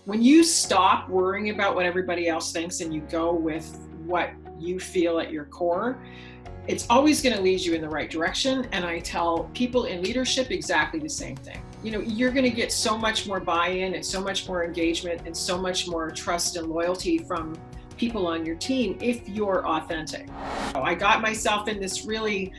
When you stop worrying about what everybody else thinks and you go with what you feel at your core, it's always going to lead you in the right direction. And I tell people in leadership exactly the same thing. You know, you're going to get so much more buy-in and so much more engagement and so much more trust and loyalty from people on your team if you're authentic. I got myself in this really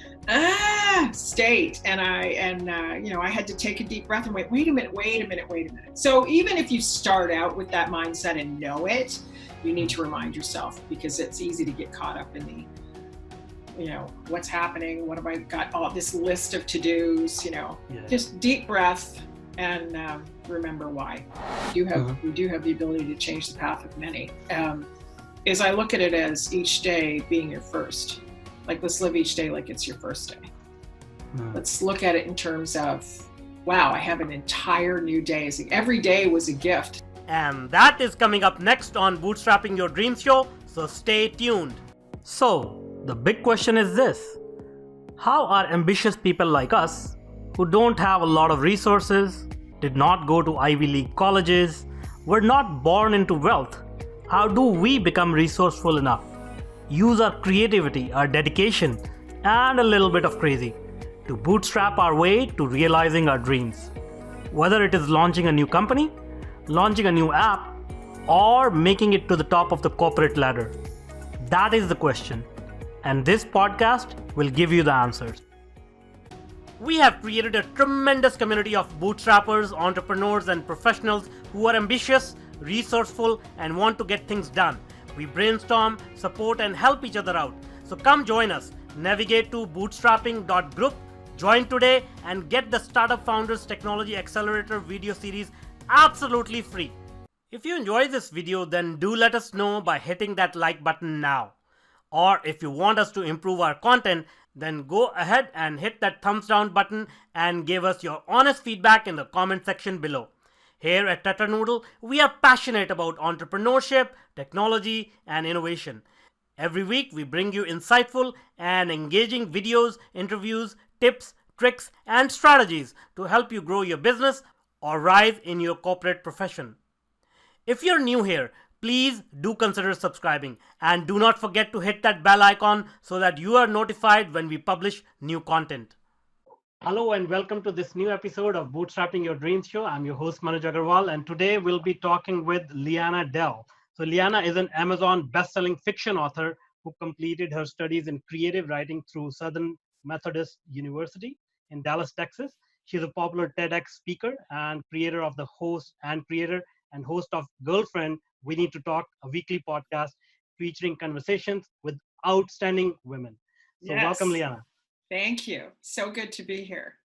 state, and I had to take a deep breath and wait a minute. So even if you start out with that mindset and know it, you need to remind yourself, because it's easy to get caught up in the, what's happening? What have I got? All this list of to-dos, Just deep breath and remember why. We do have the ability to change the path of many. Is I look at it as each day being your first. Like, let's live each day like it's your first day. Let's look at it in terms of, wow, I have an entire new day. Every day was a gift. And that is coming up next on Bootstrapping Your Dreams Show, so stay tuned. So, the big question is this: how are ambitious people like us, who don't have a lot of resources, did not go to Ivy League colleges, were not born into wealth, how do we become resourceful enough, use our creativity, our dedication, and a little bit of crazy to bootstrap our way to realizing our dreams? Whether it is launching a new company, launching a new app, or making it to the top of the corporate ladder. That is the question, and this podcast will give you the answers. We have created a tremendous community of bootstrappers, entrepreneurs, and professionals who are ambitious, resourceful, and want to get things done. We brainstorm, support, and help each other out. So come join us. Navigate to bootstrapping.group, join today, and get the Startup Founders Technology Accelerator video series absolutely free. If you enjoy this video, then do let us know by hitting that like button now. Or if you want us to improve our content, then go ahead and hit that thumbs down button and give us your honest feedback in the comment section below. Here at Tetanoodle, we are passionate about entrepreneurship, technology, and innovation. Every week, we bring you insightful and engaging videos, interviews, tips, tricks, and strategies to help you grow your business or rise in your corporate profession. If you're new here, please do consider subscribing, and do not forget to hit that bell icon so that you are notified when we publish new content. Hello and welcome to this new episode of Bootstrapping Your Dreams Show. I'm your host Manuj Aggarwal, and today we'll be talking with Leana Delle. So Leana is an Amazon best-selling fiction author who completed her studies in creative writing through Southern Methodist University in Dallas, Texas. She's a popular TEDx speaker and creator of host of Girlfriend, We Need to Talk, a weekly podcast featuring conversations with outstanding women. So Yes. Welcome, Leana. Thank you. So good to be here.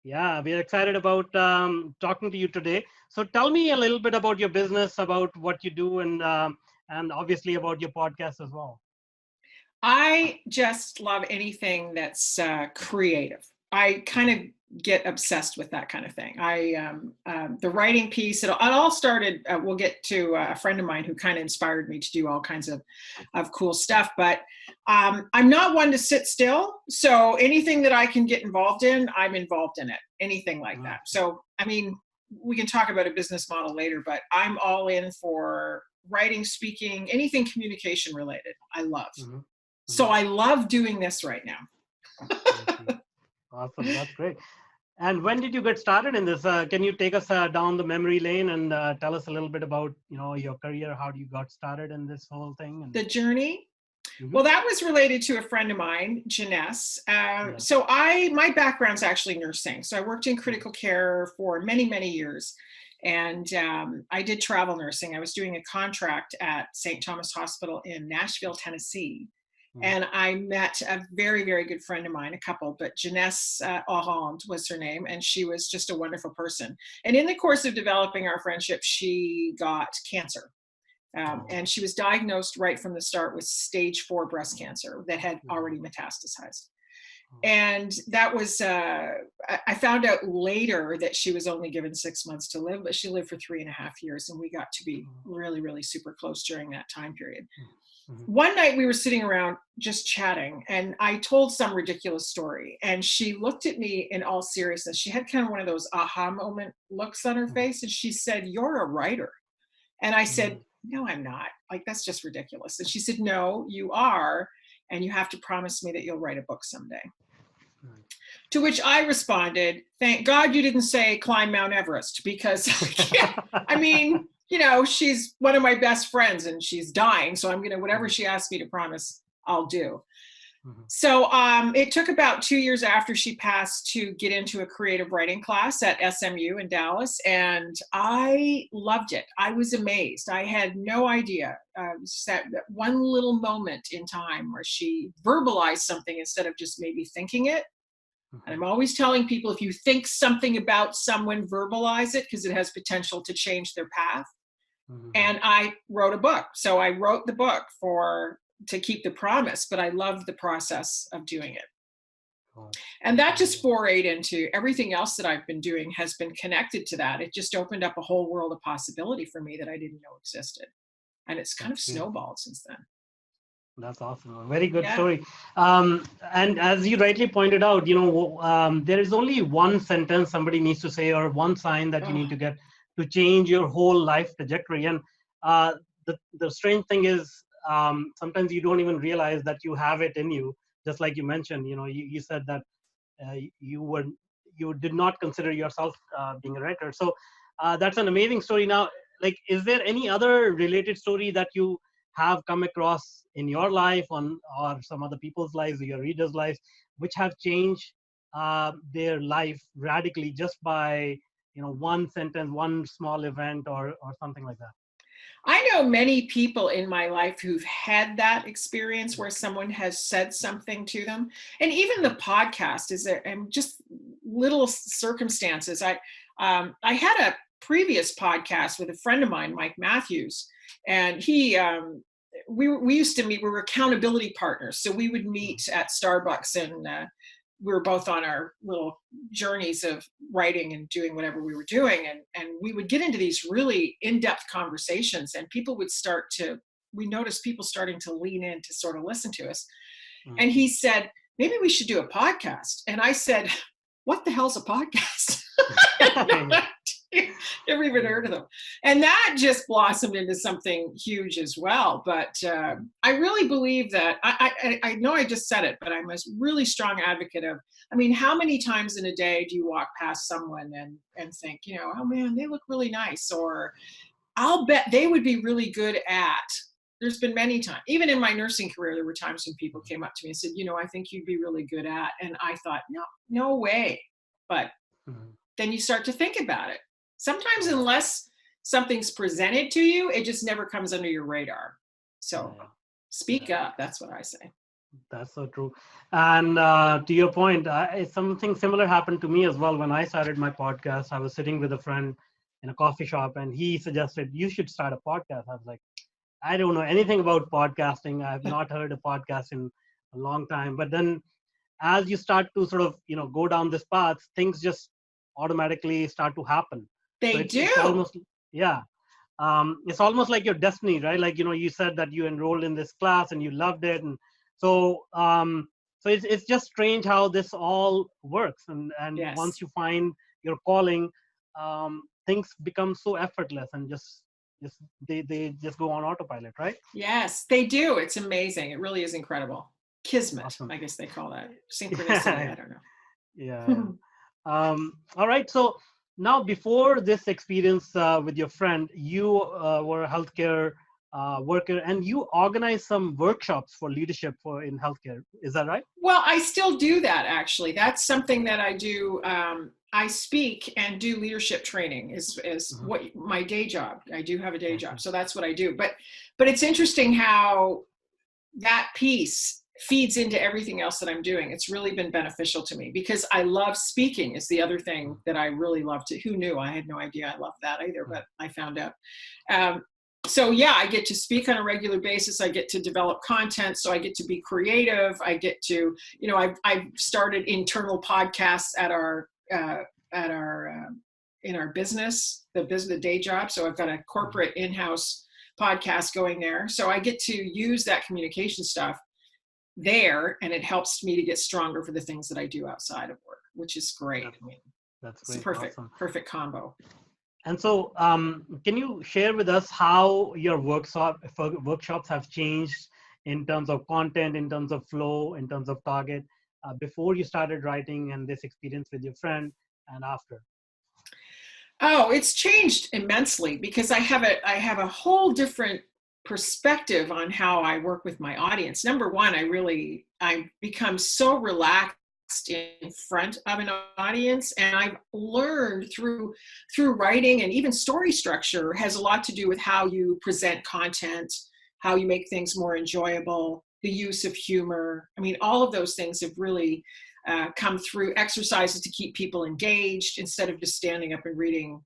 Yeah, we're excited about talking to you today. So tell me a little bit about your business, about what you do, and obviously about your podcast as well. I just love anything that's creative. I kind of get obsessed with that kind of thing. The writing piece, it all started, we'll get to a friend of mine who kind of inspired me to do all kinds of cool stuff, but I'm not one to sit still. So anything that I can get involved in, I'm involved in it, anything like that. So, I mean, we can talk about a business model later, but I'm all in for writing, speaking, anything communication related. I love. Mm-hmm. So I love doing this right now. Awesome. That's great. And when did you get started in this? Can you take us down the memory lane and tell us a little bit about, your career, how you got started in this whole thing? The journey? Mm-hmm. Well, that was related to a friend of mine, Janess. So my background's actually nursing. So I worked in critical care for many, many years. And I did travel nursing. I was doing a contract at St. Thomas Hospital in Nashville, Tennessee. And I met a very, very good friend of mine, a couple, but Janess Orange was her name, and she was just a wonderful person. And in the course of developing our friendship, she got cancer. And she was diagnosed right from the start with stage 4 breast cancer that had already metastasized. And that was, I found out later that she was only given 6 months to live, but she lived for 3.5 years, and we got to be really, really super close during that time period. One night we were sitting around just chatting, and I told some ridiculous story, and she looked at me in all seriousness. She had kind of one of those aha moment looks on her face, and she said, "You're a writer." And I said, Mm. no, I'm not. Like, that's just ridiculous. And she said, no, you are. And you have to promise me that you'll write a book someday. Mm. To which I responded, thank God you didn't say climb Mount Everest, because I mean, she's one of my best friends and she's dying. So I'm going to, whatever Mm. she asks me to promise, I'll do. Mhm. So it took about 2 years after she passed to get into a creative writing class at SMU in Dallas. And I loved it. I was amazed. I had no idea. That one little moment in time where she verbalized something instead of just maybe thinking it. And Mhm. I'm always telling people, if you think something about someone, verbalize it, because it has potential to change their path. Mhm. And I wrote a book. So I wrote the book to keep the promise, but I loved the process of doing it. Oh, And that's that just amazing. forayed into everything else that I've been doing has been connected to that. It just opened up a whole world of possibility for me that I didn't know existed. And it's kind of That's beautiful. snowballed since then. That's awesome. A very good Yeah. story. And as you rightly pointed out, there is only one sentence somebody needs to say, or one sign that you Oh, need to get to change your whole life trajectory. And uh, the strange thing is, sometimes you don't even realize that you have it in you. Just like you mentioned, you said that uh, you were you did not consider yourself being a writer. So that's an amazing story. Now, like, is there any other related story that you have come across in your life or some other people's lives or your readers' lives, which have changed their life radically just by one sentence, one small event, or something like that? I know many people in my life who've had that experience where someone has said something to them. And even the podcast is there, and just little circumstances. I had a previous podcast with a friend of mine, Mike Matthews, and we used to meet. We were accountability partners, so we would meet at Starbucks, and we were both on our little journeys of writing and doing whatever we were doing, and we would get into these really in-depth conversations, and we noticed people starting to lean in to sort of listen to us. Mm. And he said, maybe we should do a podcast. And I said, what the hell's a podcast? No Yeah. idea. Never even Yeah. heard of them. And that just blossomed into something huge as well. But I really believe that I know I just said it, but I'm a really strong advocate of, I mean, how many times in a day do you walk past someone and think, oh man, they look really nice, or I'll bet they would be really good at. There's been many times, even in my nursing career, there were times when people came up to me and said, I think you'd be really good at. And I thought, no, no way. But Mhm. then you start to think about it. Sometimes, Yeah. unless something's presented to you, it just never comes under your radar. So Yeah. speak Yeah. up. That's what I say. That's so true. And to your point, something similar happened to me as well when I started my podcast. I was sitting with a friend in a coffee shop, and he suggested you should start a podcast. I was like, I don't know anything about podcasting. I've not heard a podcast in a long time. But then, as you start to sort of go down this path, things just automatically start to happen. So They it's do. almost, yeah, it's almost like your destiny, right? Like you said that you enrolled in this class and you loved it, and so it's just strange how this all works, and once Yes. you find your calling, things become so effortless and just they just go on autopilot, right? Yes, they do. It's amazing. It really is incredible. Kismet, Awesome. I guess they call that. Synchronicity. Yeah. I don't Yeah. know. All right. So now, before this experience with your friend, you were a healthcare worker, and you organized some workshops for leadership in healthcare. Is that right? Well, I still do that, actually. That's something that I do. I speak and do leadership training is Mhm. what my day job. I do have a day Okay. job, so that's what I do. But it's interesting how that piece feeds into everything else that I'm doing. It's really been beneficial to me because I love speaking is the other thing that I really love to. Who knew? I had no idea I loved that either, Mhm. but I found out. Um, so yeah, I get to speak on a regular basis. I get to develop content. So I get to be creative. I get to, I've started internal podcasts at our in our business, the day job. So I've got a Mhm. corporate in-house podcast going there. So I get to use that communication stuff there, and it helps me to get stronger for the things that I do outside of work, which is great. That, I mean, that's it's a great. perfect, Awesome. perfect combo. And so, can you share with us how your workshops have changed in terms of content, in terms of flow, in terms of target, before you started writing and this experience with your friend and after? Oh, it's changed immensely because I have a whole different perspective on how I work with my audience. Number one, I become so relaxed in front of an audience, and I've learned through writing, and even story structure has a lot to do with how you present content, how you make things more enjoyable, the use of humor. I mean, all of those things have really come through exercises to keep people engaged instead of just standing up and reading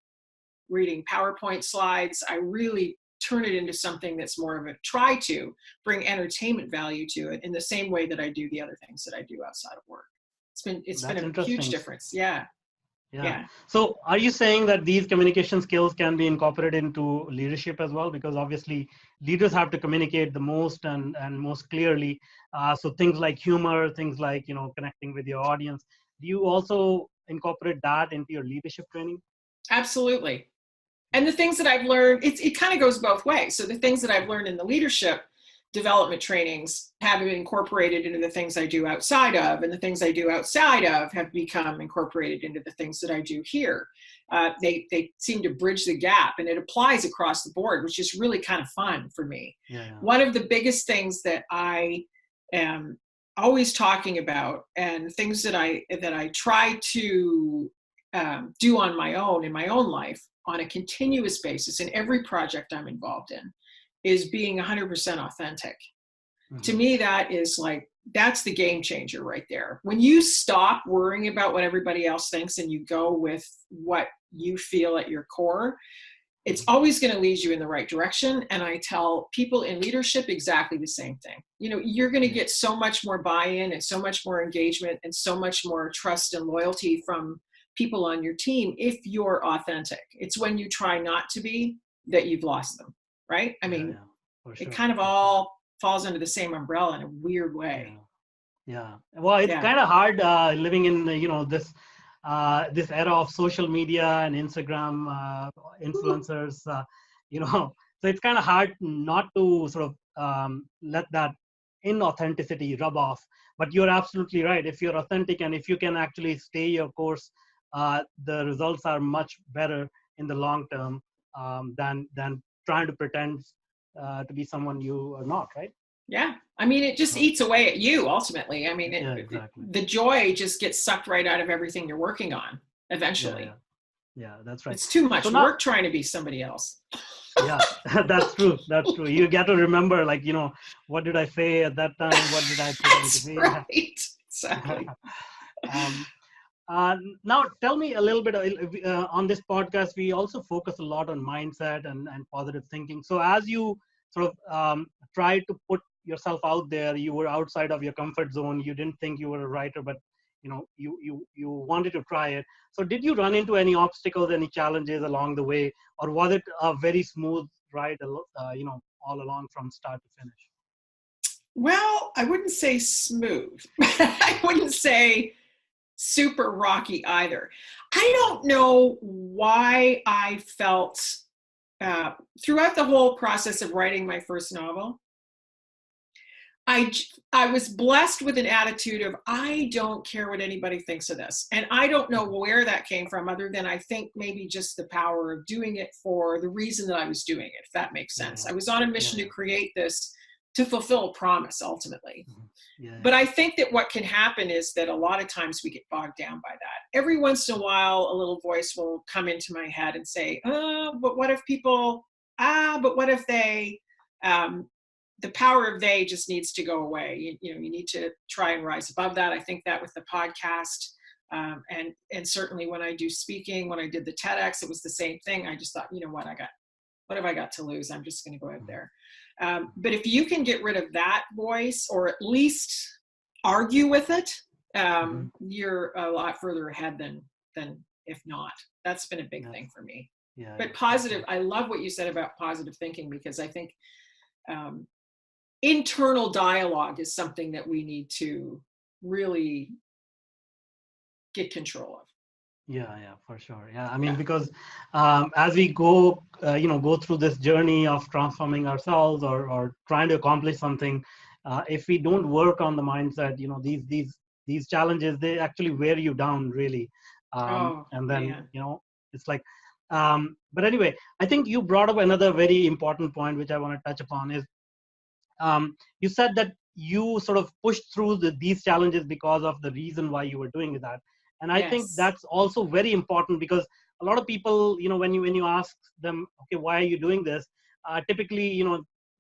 PowerPoint slides. I really turn it into something that's more of a try to bring entertainment value to it in the same way that I do the other things that I do outside of work. It's been That's a huge interesting. difference. Yeah. Yeah. Yeah. So are you saying that these communication skills can be incorporated into leadership as well? Because obviously leaders have to communicate the most and most clearly. So things like humor, things like, connecting with your audience. Do you also incorporate that into your leadership training? Absolutely. And the things that I've learned, it kind of goes both ways. So the things that I've learned in the leadership development trainings have been incorporated into the things I do outside of, and the things I do outside of have become incorporated into the things that I do here. They seem to bridge the gap, and it applies across the board, which is really kind of fun for me. Yeah. One of the biggest things that I am always talking about, and things that I try to do on my own in my own life on a continuous basis in every project I'm involved in, is being 100% authentic. To Mm-hmm. me, that's the game changer right there. When you stop worrying about what everybody else thinks and you go with what you feel at your core, it's Mm-hmm. always going to lead you in the right direction. And I tell people in leadership exactly the same thing. You're going to Yeah. get so much more buy-in and so much more engagement and so much more trust and loyalty from people on your team if you're authentic. It's when you try not to be that you've lost them, right? I Yeah. mean, Yeah. For it sure. kind of For sure. all falls under the same umbrella in a weird way. Yeah. Yeah. Well, it's Yeah. kind of hard living in this era of social media and Instagram influencers. So it's kind of hard not to sort of let that inauthenticity rub off. But you're absolutely right. If you're authentic and if you can actually stay your course, the results are much better in the long term than trying to pretend to be someone you are not. Right. Yeah. I mean, it just So, eats away at you ultimately. I mean, yeah. Exactly. the joy just gets sucked right out of everything you're working on Yeah. Yeah. eventually. Yeah, that's right. It's too So much now, work trying to be somebody else. yeah, that's true. That's true. You get to remember, like, what did I say at that time? What did I pretend to That's be? right. Exactly. um, Now, tell me a little bit on this podcast. We also focus a lot on mindset and positive thinking. So, as you sort of try to put yourself out there, you were outside of your comfort zone. You didn't think you were a writer, but you wanted to try it. So, did you run into any obstacles, any challenges along the way, or was it a very smooth ride? All along from start to finish. Well, I wouldn't say smooth. I wouldn't say super rocky either. I don't know why I felt uh, throughout the whole process of writing my first novel, I I was blessed with an attitude of I don't care what anybody thinks of this. And I don't know where that came from other than I think maybe just the power of doing it for the reason that I was doing it, if that makes Yeah, sense. yeah, I was on a yeah, mission to yeah. create this to fulfill a promise ultimately. Mhm. Yeah, But yeah. I think that what can happen is that a lot of times we get bogged down by that. Every once in a while, a little voice will come into my head and say, oh, but what if people, but what if they, um, the power of they just needs to go away. You need to try and rise above that. I think that with the podcast, and certainly when I do speaking, when I did the TEDx, it was the same thing. I just thought, what have I got to lose? I'm just going to go out Mhm. there. But if you can get rid of that voice, or at least argue with it, Mhm. you're a lot further ahead than if not. That's been a big That's thing for me. Yeah, But yeah, that's positive, right. I love what you said about positive thinking, because I think um, internal dialogue is something that we need to really get control of. Yeah, for sure. Yeah, I mean, Yeah. because as we go, go through this journey of transforming ourselves or trying to accomplish something, if we don't work on the mindset, these challenges, they actually wear you down really. Oh And then, man. it's like, but anyway, I think you brought up another very important point, which I want to touch upon is you said that you sort of pushed through these challenges because of the reason why you were doing that, and I think Yes. that's also very important because a lot of people, when you ask them, okay, why are you doing this, typically,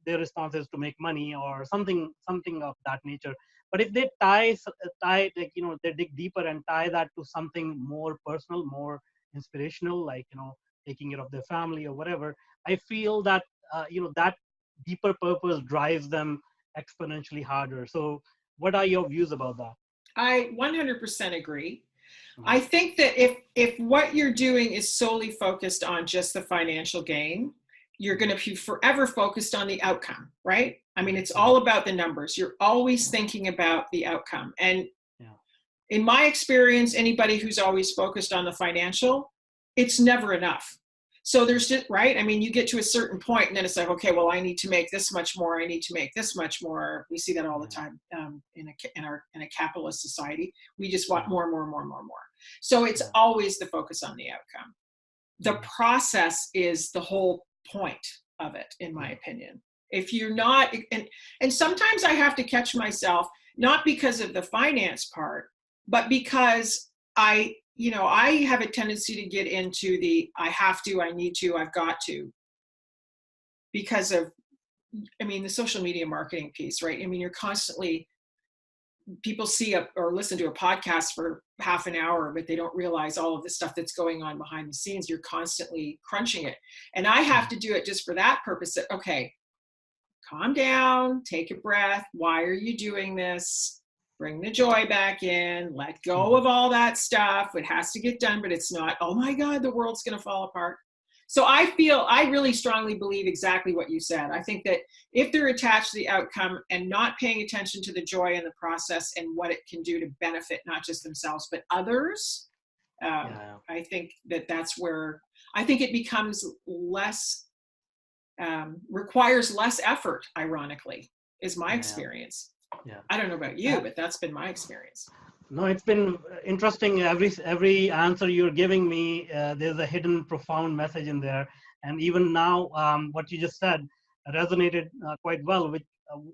their response is to make money or something of that nature. But if they tie, like, they dig deeper and tie that to something more personal, more inspirational, like, taking care of their family or whatever, I feel that that deeper purpose drives them exponentially harder. So, what are your views about that? I 100% agree. Mhm. I think that if what you're doing is solely focused on just the financial gain, you're going to be forever focused on the outcome, right? I mean, it's Mhm. all about the numbers. You're always thinking about the outcome. And Yeah. in my experience, anybody who's always focused on the financial, it's never enough. So there's just, right? I mean, you get to a certain point and then it's like, okay, well, I need to make this much more. I need to make this much more. We see that all the Yeah. time in a capitalist society. We just want Yeah. more, more, more, more, more. So it's Yeah. always the focus on the outcome. The Mhm. process is the whole point of it, in my Yeah. opinion. If you're not, and sometimes I have to catch myself, not because of the finance part, but because I have a tendency to get into the I have to, I need to, I've got to, because of, I mean, the social media marketing piece, right? I mean, you're constantly, people see or listen to a podcast for half an hour, but they don't realize all of the stuff that's going on behind the scenes. You're constantly crunching it. And I have Yeah. to do it just for that purpose that, okay, calm down, take a breath. Why are you doing this? Bring the joy back in, let go Mhm. of all that stuff. It has to get done, but it's not, oh my God, the world's going to fall apart. So I really strongly believe exactly what you said. I think that if they're attached to the outcome and not paying attention to the joy in the process and what it can do to benefit not just themselves, but others, Yeah. I think that's where I think it becomes less requires less effort, ironically, is my Yeah. experience. Yeah. I don't know about you, Yeah. but that's been my experience. No, it's been interesting. Every answer you're giving me, there's a hidden, profound message in there. And even now, what you just said resonated quite well. With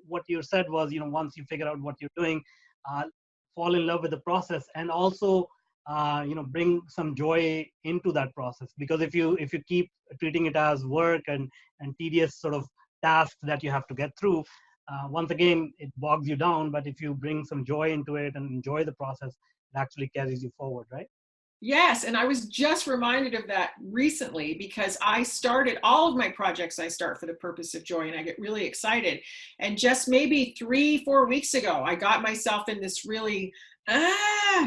what you said was, once you figure out what you're doing, uh, fall in love with the process, and also, bring some joy into that process. Because if you keep treating it as work and tedious sort of tasks that you have to get through, once again, it bogs you down. But if you bring some joy into it and enjoy the process, it actually carries you forward, right? Yes, and I was just reminded of that recently because I started all of my projects I start for the purpose of joy and I get really excited. And just maybe 3, 4 weeks ago, I got myself in this really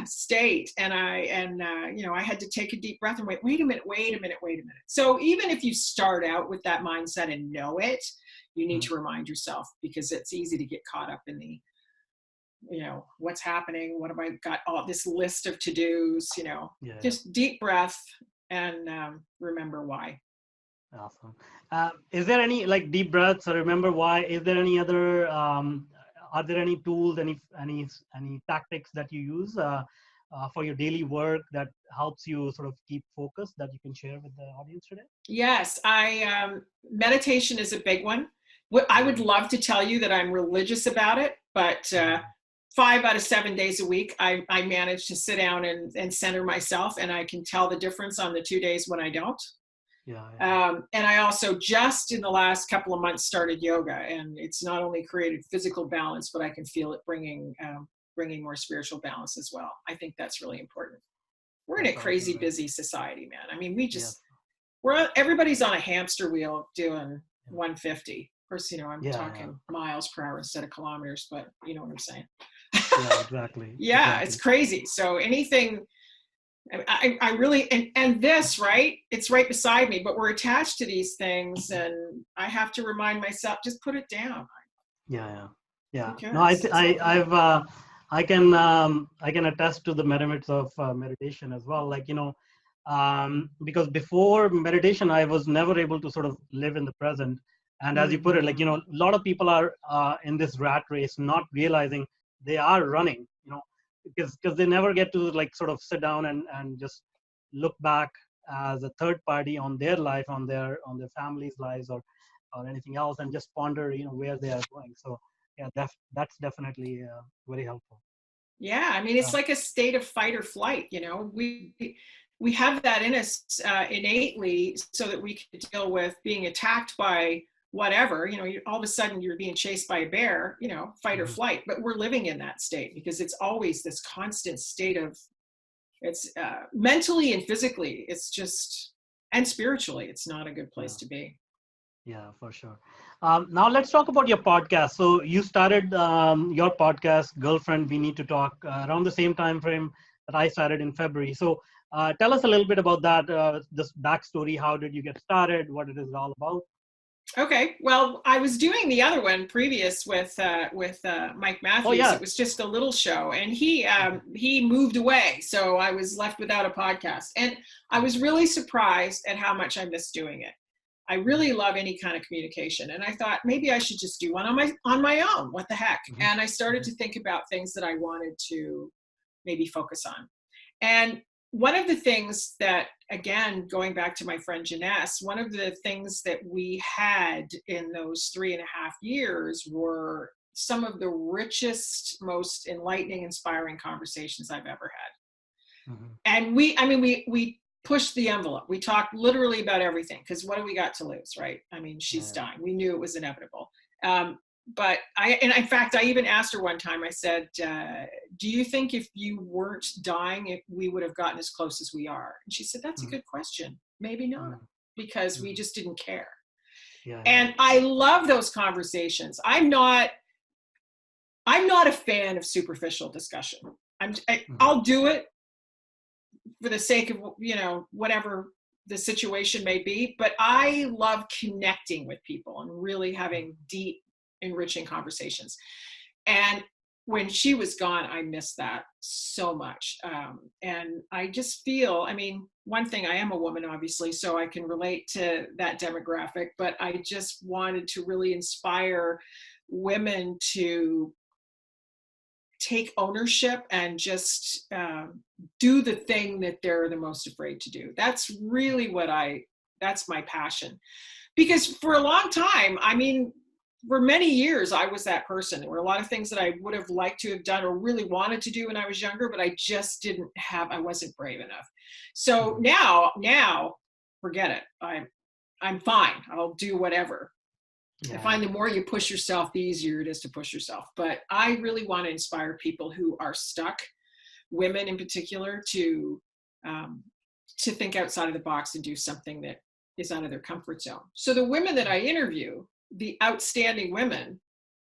state and I had to take a deep breath and wait a minute, wait a minute, wait a minute. So even if you start out with that mindset and know it, you need Mhm. to remind yourself because it's easy to get caught up in the what's happening, what have I got, all this list of to-dos, Yeah. just deep breath and remember why. Awesome. Is there any, like, deep breaths or remember why? Is there any other? Are there any tools, any tactics that you use for your daily work that helps you sort of keep focused that you can share with the audience today? Yes, I meditation is a big one. I would Mhm. love to tell you that I'm religious about it, but Mhm. 5 out of 7 days a week I manage to sit down and center myself, and I can tell the difference on the 2 days when I don't. Yeah. And I also just in the last couple of months started yoga, and it's not only created physical balance, but I can feel it bringing more spiritual balance as well. I think that's really important. We're in a That's awesome, crazy man. busy society, man. I mean, Yeah. everybody's on a hamster wheel doing Yeah. 150. Of course, I'm Yeah. talking miles per hour instead of kilometers, but you know what I'm saying. Yeah. Exactly. Yeah, it's Exactly. crazy. So anything I really and this right, it's right beside me, but we're attached to these things, and I have to remind myself just put it down. Yeah. Who No, I, cares? th- It's all good. I can attest to the merits of meditation as well. Like, because before meditation, I was never able to sort of live in the present. And as you put it, like, a lot of people are in this rat race, not realizing they are running, because they never get to like sort of sit down and just look back as a third party on their life, on their family's lives, or anything else, and just ponder, where they are going. So yeah, that's definitely very helpful. Yeah, I mean, it's Um, like a state of fight or flight. We have that in us innately, so that we can deal with being attacked by whatever. All of a sudden you're being chased by a bear. Fight or mhm. flight. But we're living in that state because it's always this constant state of it's mentally and physically. It's just and spiritually, it's not a good place Yeah. to be. Yeah, for sure. Now let's talk about your podcast. So you started your podcast, Girlfriend, We Need to Talk, around the same time frame that I started in February. So tell us a little bit about that, this backstory. How did you get started? What it is all about? Okay, well, I was doing the other one previous with Mike Oh Matthews. yeah. It was just a little show, and he Okay. he moved away, so I was left without a podcast. And I was Okay. really surprised at how much I missed doing it. I Mhm. really love any kind of communication, and I thought maybe I should just do one on my own. What the heck? Mhm. And I started Mhm. to think about things that I wanted to maybe focus on. And one of the things that, again, going back to my friend Janess, one of the things that we had in those 3.5 years were some of the richest, most enlightening, inspiring conversations I've ever Mhm. had. And we pushed the envelope. We talked literally about everything because what do we got to lose, right? I mean, she's Yeah. dying. We knew it was inevitable. But and in fact, I even asked her one time, I said, do you think if you weren't dying, if we would have gotten as close as we are? And she said, that's a Mhm. good question. Maybe not, Mhm. because we Mhm. just didn't care. Yeah. Yeah. And I love those conversations. I'm not a fan of superficial discussion. Mhm. I'll do it for the sake of, whatever the situation may be, but I love connecting with people and really having deep, enriching conversations. And when she was gone, I missed that so much. And I just feel, I mean, one thing, I am a woman, obviously, so I can relate to that demographic, but I just wanted to really inspire women to take ownership and just do the thing that they're the most afraid to do. That's my passion. Because for a long time, I mean, for many years, I was that person. There were a lot of things that I would have liked to have done or really wanted to do when I was younger, but I just I wasn't brave enough. So Mhm. now, forget it. I'm fine. I'll do whatever. I Yeah. find the more you push yourself, the easier it is to push yourself. But I really want to inspire people who are stuck, women in particular, um, to think outside of the box and do something that is out of their comfort zone. So the women that I interview, the outstanding women,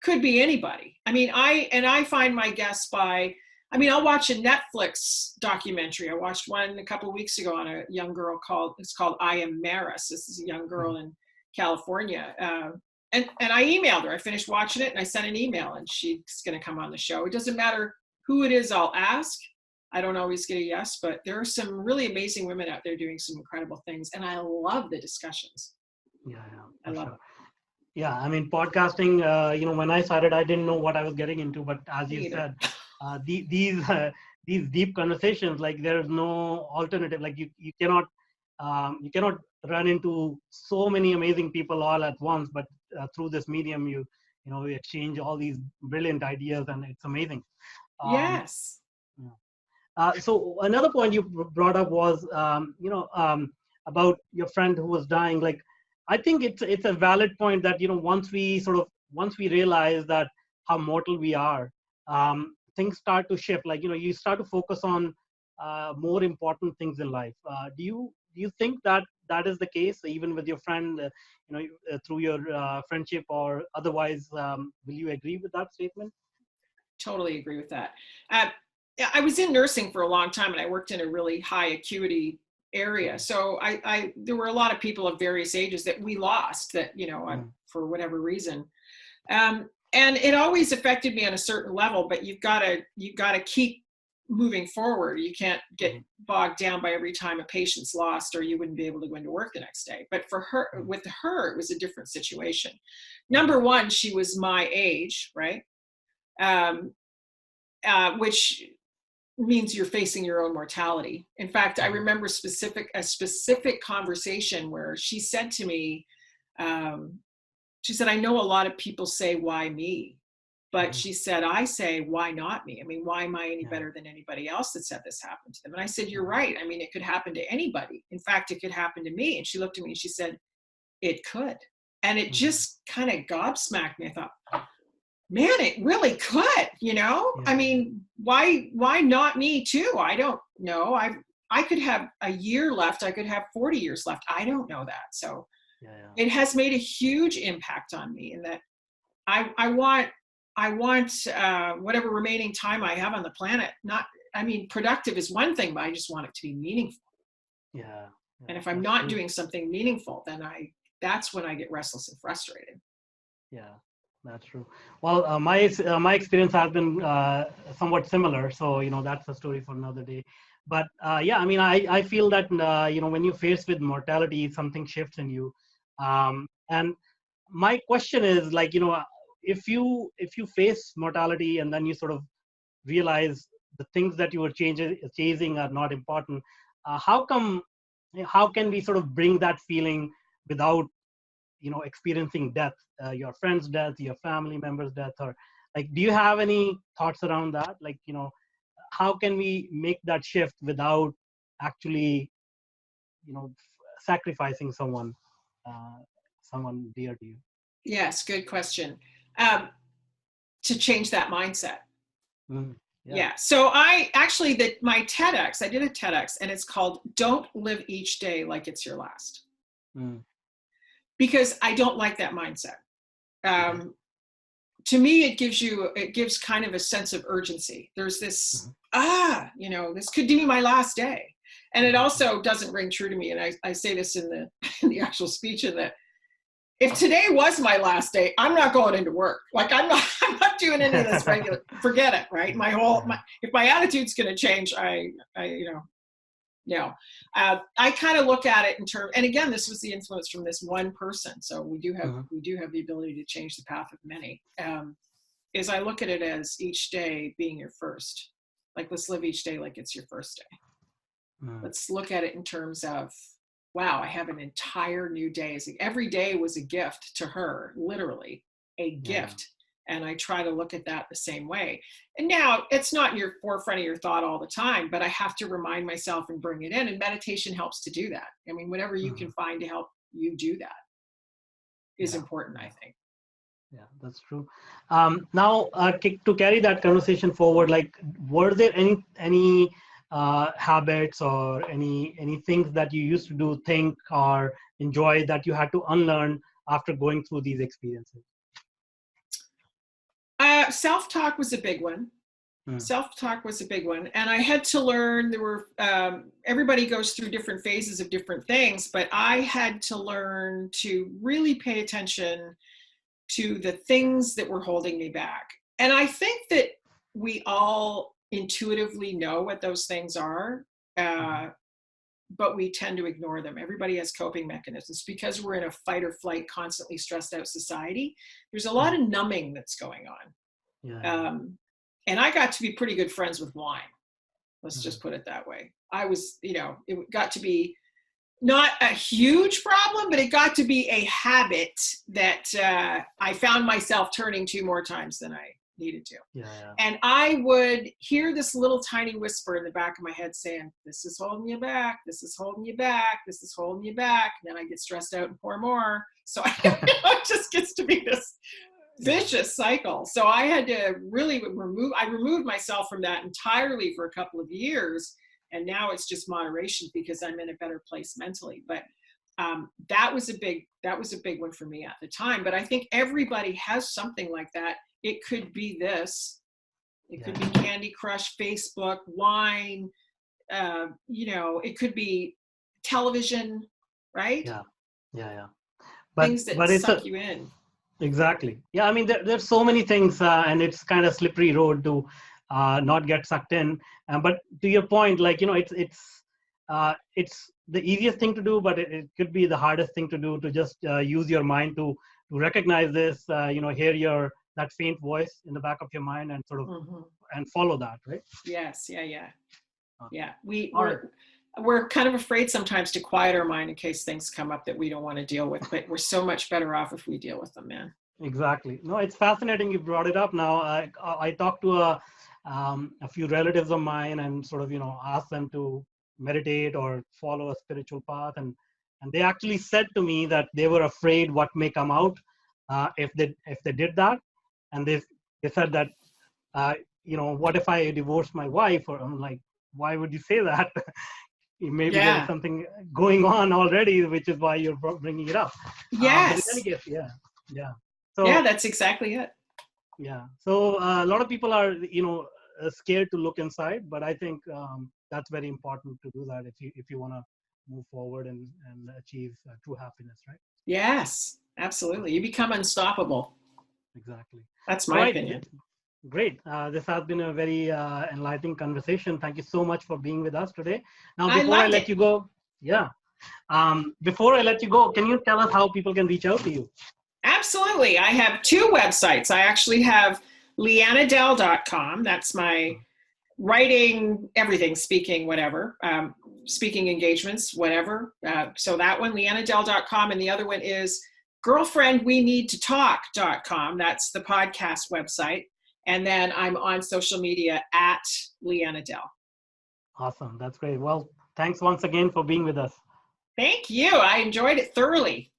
could be anybody. I mean, I find my guests by. I mean, I'll watch a Netflix documentary. I watched one a couple of weeks ago on a young girl it's called I Am Maris. This is a young girl Mhm. in California. And I emailed her. I finished watching it and I sent an email, and she's going to come on the show. It doesn't matter who it is, I'll ask. I don't always get a yes, but there are some really amazing women out there doing some incredible things. And I love the discussions. Yeah. Yeah. I For love sure. them. Yeah, I mean, podcasting, when I started, I didn't know what I was getting into, but as Me you either. said, these these deep conversations, like there's no alternative. Like you cannot run into so many amazing people all at once, but through this medium, you exchange all these brilliant ideas, and it's amazing. Um, Yes. yeah. So another point you brought up was, about your friend who was dying. Like, I think it's a valid point that once we realize that how mortal we are, things start to shift. Like, you start to focus on more important things in life. Do you think that that is the case even with your friend? Through your friendship or otherwise, will you agree with that statement? Totally agree with that. Uh, I was in nursing for a long time, and I worked in a really high acuity area. Mhm. So there were a lot of people of various ages that we lost that, Mhm. for whatever reason. Um, and it always affected me on a certain level, but you've got to keep moving forward. You can't get bogged down by every time a patient's lost, or you wouldn't be able to go into work the next day. But for her, with her, it was a different situation. Number one, she was my age, right? Which means you're facing your own mortality. In fact, I remember a specific conversation where she said to me, she said, I know a lot of people say, why me? But she said, I say, why not me? I mean, why am I any better than anybody else that said this happened to them? And I said, you're right. I mean, it could happen to anybody. In fact, it could happen to me. And she looked at me and she said, it could. And it just kind of gobsmacked me. I thought, man, it really could, you know? I mean, why not me too? I don't know. I could have a year left. I could have 40 years left. I don't know that. So it has made a huge impact on me, in that I want whatever remaining time I have on the planet. I mean, productive is one thing, but I just want it to be meaningful. And if I'm not doing something meaningful, then that's when I get restless and frustrated. Yeah, that's true. Well, my experience has been somewhat similar. So, that's a story for another day. But yeah, I mean, I feel that, when you're faced with mortality, something shifts in you. And my question is, like, if you face mortality and then you sort of realize the things that you were chasing are not important, how can we sort of bring that feeling without experiencing death, your friend's death, your family member's death? Or, like, do you have any thoughts around that? Like, how can we make that shift without actually sacrificing someone dear to you? Yes, good question. To change that mindset. Yeah. So my TEDx, I did a TEDx, and it's called Don't Live Each Day Like It's Your Last. Because I don't like that mindset. To me, it gives kind of a sense of urgency. There's this, this could be my last day. And it also doesn't ring true to me. And I say this in the actual speech, in that if today was my last day, I'm not going into work. Like, I'm not doing any of this regular. Forget it, right? If my attitude's going to change, I kind of look at it in terms. And again, this was the influence from this one person. So we do have the ability to change the path of many. Is I look at it as each day being your first. Like, let's live each day like it's your first day. Let's look at it in terms of, wow, I have an entire new day. Every day was a gift to her, literally a gift. And I try to look at that the same way. And now it's not in your forefront of your thought all the time, but I have to remind myself and bring it in. And meditation helps to do that. I mean, whatever you can find to help you do that is important, I think. Yeah, that's true. Now, to carry that conversation forward, like, were there any habits or any things that you used to do, think, or enjoy that you had to unlearn after going through these experiences? Self-talk was a big one. Self-talk was a big one. And I had to learn, there were, everybody goes through different phases of different things, but I had to learn to really pay attention to the things that were holding me back. And I think that we all intuitively know what those things are, but we tend to ignore them. Everybody has coping mechanisms because we're in a fight or flight, constantly stressed out society. There's a lot of numbing that's going on. And I got to be pretty good friends with wine. Let's just put it that way. I was, it got to be not a huge problem, but it got to be a habit that I found myself turning to more times than I needed to. And I would hear this little tiny whisper in the back of my head saying, this is holding you back, this is holding you back, this is holding you back. And then I get stressed out and pour more. So it just gets to be this vicious cycle. So I had to really removed myself from that entirely for a couple of years. And now it's just moderation because I'm in a better place mentally. But that was a big one for me at the time. But I think everybody has something like that. It could be this. It could be Candy Crush, Facebook, wine. It could be television, right? But things that suck you in. Exactly. Yeah, I mean, there's so many things, and it's kind of slippery road to not get sucked in. But to your point, like, it's the easiest thing to do, but it could be the hardest thing to do, to just use your mind to recognize this, hear that faint voice in the back of your mind, and sort of and follow that, right? Yes. Yeah. All right. We're kind of afraid sometimes to quiet our mind in case things come up that we don't want to deal with, but we're so much better off if we deal with them, man. Exactly. No, it's fascinating you brought it up. Now, I talked to a few relatives of mine and sort of, asked them to meditate or follow a spiritual path. And they actually said to me that they were afraid what may come out if they did that. And they said that, what if I divorce my wife? Or I'm like, why would you say that? Maybe there is something going on already, which is why you're bringing it up. Yes. But in any case, yeah. So, yeah, that's exactly it. Yeah. So a lot of people are, scared to look inside, but I think that's very important to do that if you want to move forward and achieve true happiness, right? Yes, absolutely. You become unstoppable. Exactly. That's my opinion. Great. This has been a very enlightening conversation. Thank you so much for being with us today. Now, before I let you go, before I let you go, can you tell us how people can reach out to you? Absolutely. I have two websites. I actually have leanadelle.com. That's my writing, everything, speaking, whatever, speaking engagements, whatever. So that one, leanadelle.com. And the other one is girlfriendweneedtotalk.com. That's the podcast website. And then I'm on social media at Leana Delle. Awesome. That's great. Well, thanks once again for being with us. Thank you. I enjoyed it thoroughly.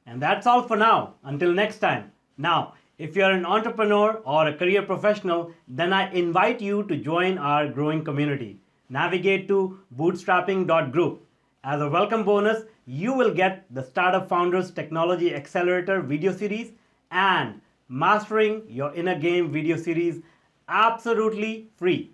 And that's all for now. Until next time. Now, if you're an entrepreneur or a career professional, then I invite you to join our growing community. Navigate to bootstrapping.group. As a welcome bonus, you will get the Startup Founders Technology Accelerator video series and Mastering Your Inner Game video series absolutely free.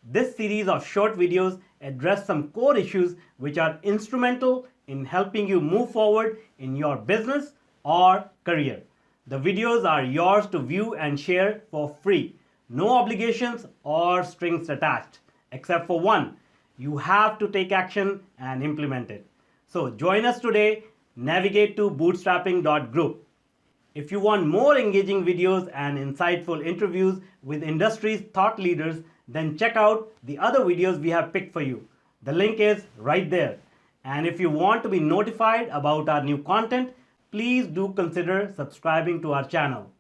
This series of short videos address some core issues which are instrumental in helping you move forward in your business or career. The videos are yours to view and share for free. No obligations or strings attached, except for one. You have to take action and implement it. So join us today. Navigate to bootstrapping.group. If you want more engaging videos and insightful interviews with industry's thought leaders, then check out the other videos we have picked for you. The link is right there. And if you want to be notified about our new content, please do consider subscribing to our channel.